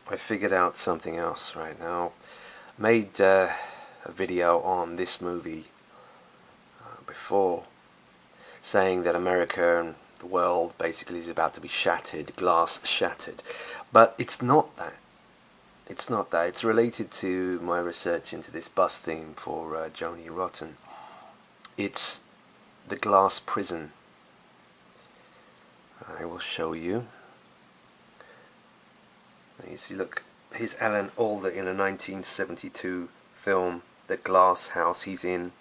I figured out something else right now. Made a video on this movie before, saying that America and the world basically is about to be shattered, glass shattered. But it's not that. It's not that. It's related to my research into this bus theme for Johnny Rotten. It's the glass prison. I will show you. You see, look, here's Alan Alda in a 1972 film, The Glass House. He's in,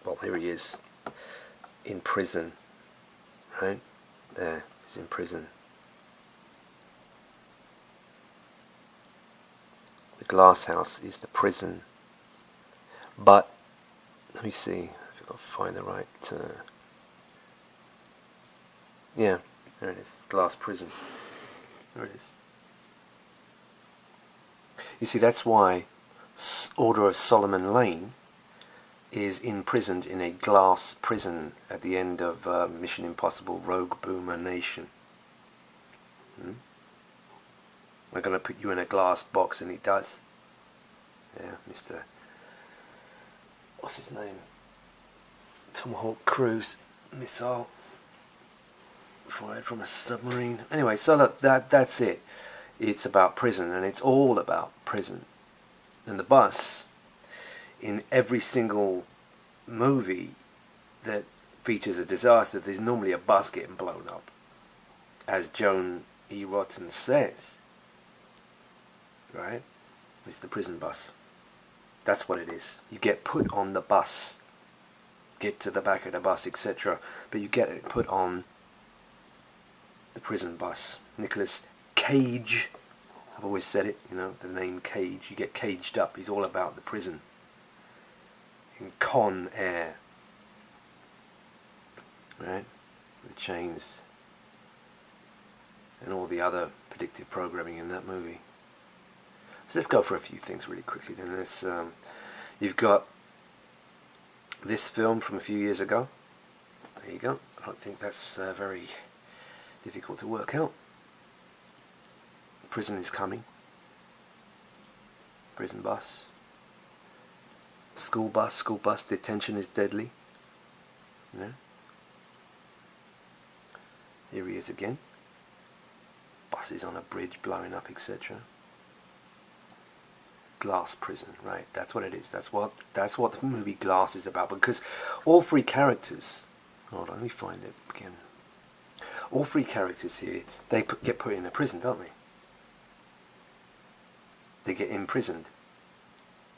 well, here he is, in prison, right? There, he's in prison. The glass house is the prison. But, let me see if I can find the right, yeah, there it is, glass prison. There it is. You see, that's why Order of Solomon Lane is imprisoned in a glass prison at the end of Mission Impossible Rogue Boomer Nation. We're going to put you in a glass box, and he does. Yeah, Mr. What's his name? Tomahawk Cruise missile fired from a submarine. Anyway, so look, that's it. It's about prison, and it's all about prison. And the bus, in every single movie that features a disaster, there's normally a bus getting blown up. As Joan E. Rotten says, right? It's the prison bus. That's what it is. You get put on the bus, get to the back of the bus, etc. But you get it put on the prison bus. Nicolas Cage, I've always said it, you know, the name Cage, you get caged up. He's all about the prison. In Con Air, right? The chains and all the other predictive programming in that movie. So let's go for a few things really quickly. Then there's, you've got this film from a few years ago. There you go. I don't think that's very difficult to work out. Prison is coming. Prison bus. School bus detention is deadly. Yeah. Here he is again. Buses on a bridge blowing up, etc. Glass prison, right? That's what it is. That's what the movie Glass is about. Because all three characters, hold on, let me find it again. All three characters here, they get put in a prison, don't they? They get imprisoned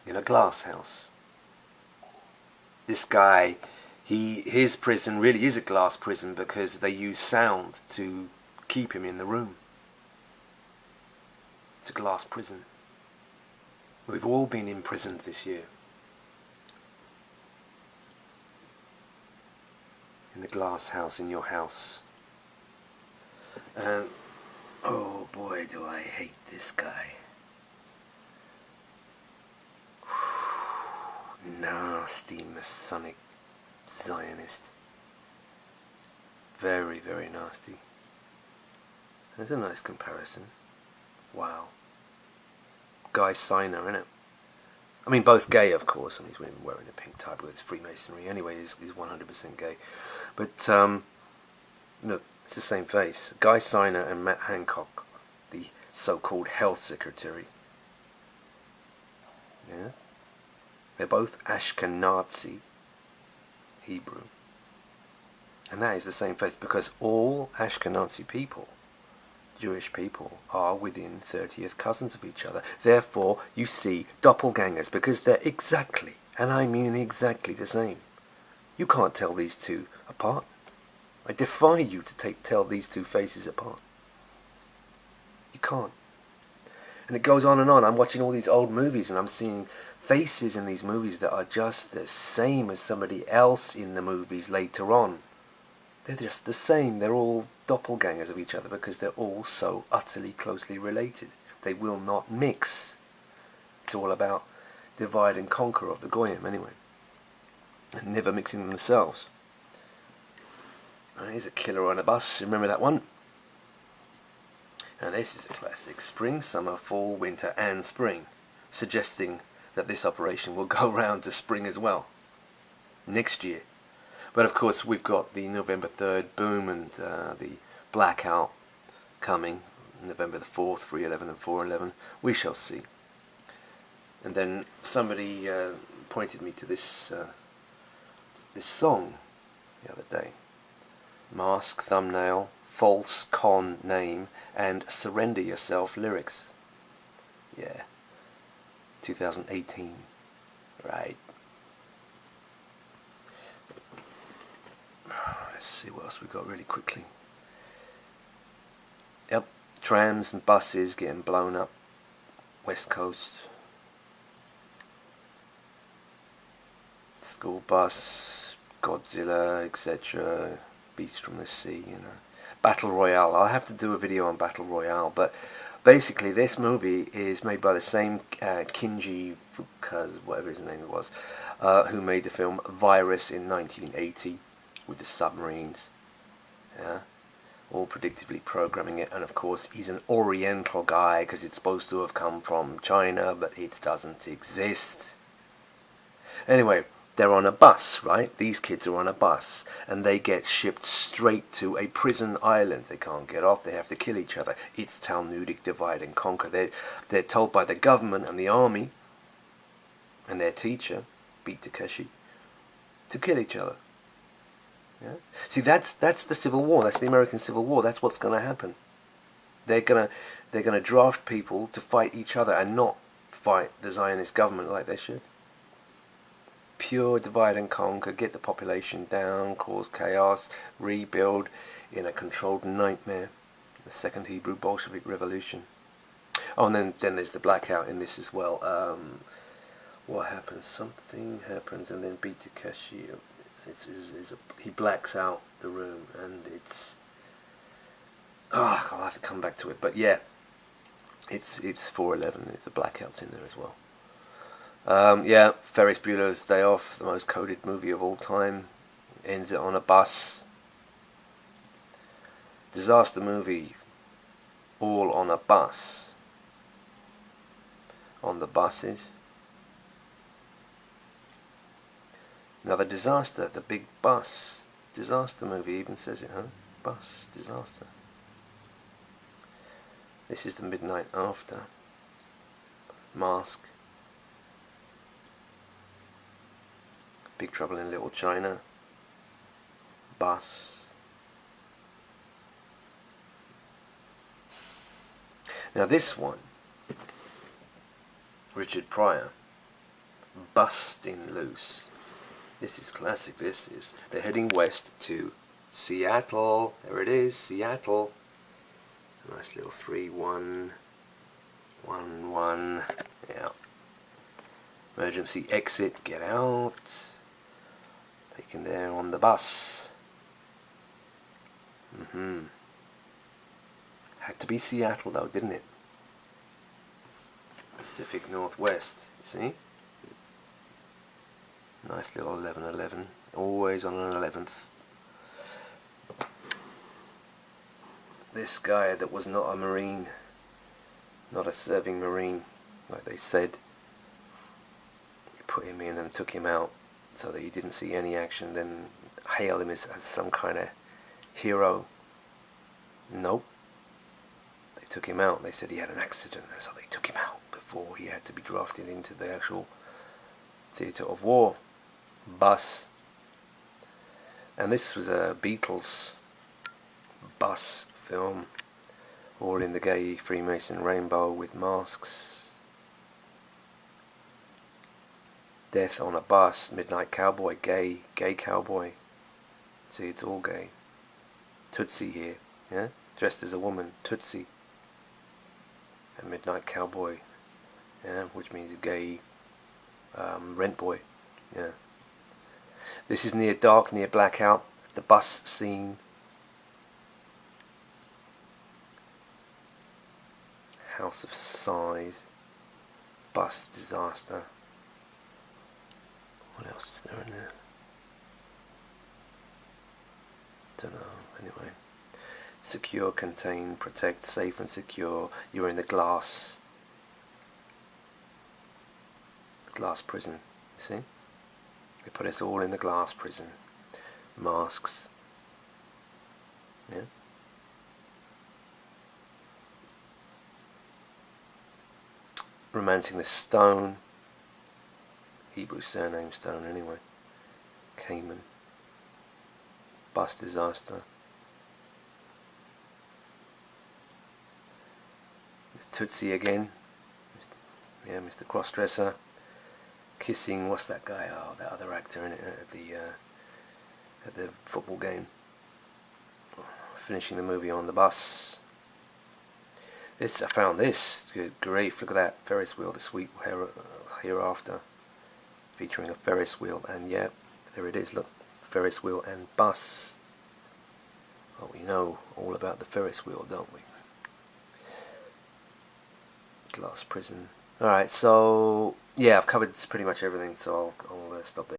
in a glass house. This guy, his prison really is a glass prison because they use sound to keep him in the room. It's a glass prison. We've all been imprisoned this year. In the glass house in your house. And, oh boy, do I hate this guy. Nasty Masonic Zionist. Very, very nasty. That's a nice comparison. Wow. Guy Siner, innit? I mean, both gay, of course. I mean, he's wearing a pink tie because it's Freemasonry. Anyway, he's 100% gay. But, look, it's the same face. Guy Siner and Matt Hancock, the so-called health secretary. Yeah? They're both Ashkenazi Hebrew. And that is the same face because all Ashkenazi people, Jewish people, are within 30th cousins of each other. Therefore, you see doppelgangers because they're exactly, and I mean exactly the same. You can't tell these two apart. I defy you to tell these two faces apart. You can't. And it goes on and on. I'm watching all these old movies and I'm seeing faces in these movies that are just the same as somebody else in the movies later on. They're just the same. They're all doppelgangers of each other because they're all so utterly closely related. They will not mix. It's all about divide and conquer of the Goyim anyway. And never mixing themselves. Here's a killer on a bus. Remember that one? And this is a classic. Spring, summer, fall, winter and spring. Suggesting that this operation will go round to spring as well. Next year. But of course we've got the November 3rd boom and the blackout coming. November the 4th, 3/11 and 4/11. We shall see. And then somebody pointed me to this this song the other day. Mask, thumbnail, false con name, and surrender yourself lyrics. Yeah. 2018. Right. Let's see what else we got really quickly. Yep. Trams and buses getting blown up. West Coast. School bus, Godzilla, etc. Beast from the Sea, you know. Battle Royale. I'll have to do a video on Battle Royale, but basically this movie is made by the same Kinji Fukaze, whatever his name was, who made the film Virus in 1980 with the submarines. Yeah. All predictably programming it, and of course he's an Oriental guy because it's supposed to have come from China, but it doesn't exist. Anyway, they're on a bus, right? These kids are on a bus, and they get shipped straight to a prison island. They can't get off, they have to kill each other. It's Talmudic divide and conquer. They're told by the government and the army, and their teacher, Beat Takeshi, to kill each other. Yeah? See, that's the Civil War. That's the American Civil War. That's what's going to happen. They're gonna draft people to fight each other and not fight the Zionist government like they should. Pure divide and conquer, get the population down, cause chaos, rebuild in a controlled nightmare. The Second Hebrew Bolshevik Revolution. Oh, and then there's the blackout in this as well. What happens? Something happens, and then Beat Takeshi, he blacks out the room, and it's... I'll have to come back to it, but yeah, it's 4/11. It's the blackouts in there as well. Yeah, Ferris Bueller's Day Off, the most coded movie of all time, ends it on a bus. Disaster movie, all on a bus. On the buses. Another disaster, the big bus. Disaster movie even says it, huh? Bus, disaster. This is the Midnight After. Mask. Big Trouble in Little China. Bus. Now this one, Richard Pryor, Busting Loose. This is classic, this is. They're heading west to Seattle. There it is, Seattle. Nice little 3-1-1-1. Yeah. Emergency exit, get out. Taken there on the bus. Had to be Seattle though, didn't it? Pacific Northwest, see? Nice little 11-11. Always on an 11th. This guy that was not a Marine, not a serving Marine, like they said, you put him in and took him out so that you didn't see any action, then hail him as some kind of hero. Nope. They took him out. They said he had an accident, so they took him out before he had to be drafted into the actual theatre of war. Bus. And this was a Beatles bus film, all in the gay Freemason rainbow with masks. Death on a Bus, Midnight Cowboy, gay cowboy. See, it's all gay. Tootsie here, yeah, dressed as a woman, Tootsie. And Midnight Cowboy, yeah, which means a gay rent boy, yeah. This is near dark, near blackout, the bus scene. House of Size, bus disaster. What else is there in there? Don't know, anyway. secure, contain, protect, safe and secure. You're in the glass prison, you see? They put us all in the glass prison. Masks. Yeah. Romancing the Stone. Hebrew surname Stone anyway. Cayman. Bus disaster. Tootsie again. Yeah, Mr. Crossdresser. Kissing, what's that guy? Oh, that other actor in it at the football game. Finishing the movie on the bus. I found this. Good grief, look at that. Ferris wheel, The Sweet Hereafter. Featuring a Ferris wheel, and yeah, there it is, look. Ferris wheel and bus. Well, we know all about the Ferris wheel, don't we? Glass prison. Alright, so yeah, I've covered pretty much everything, so I'll stop there.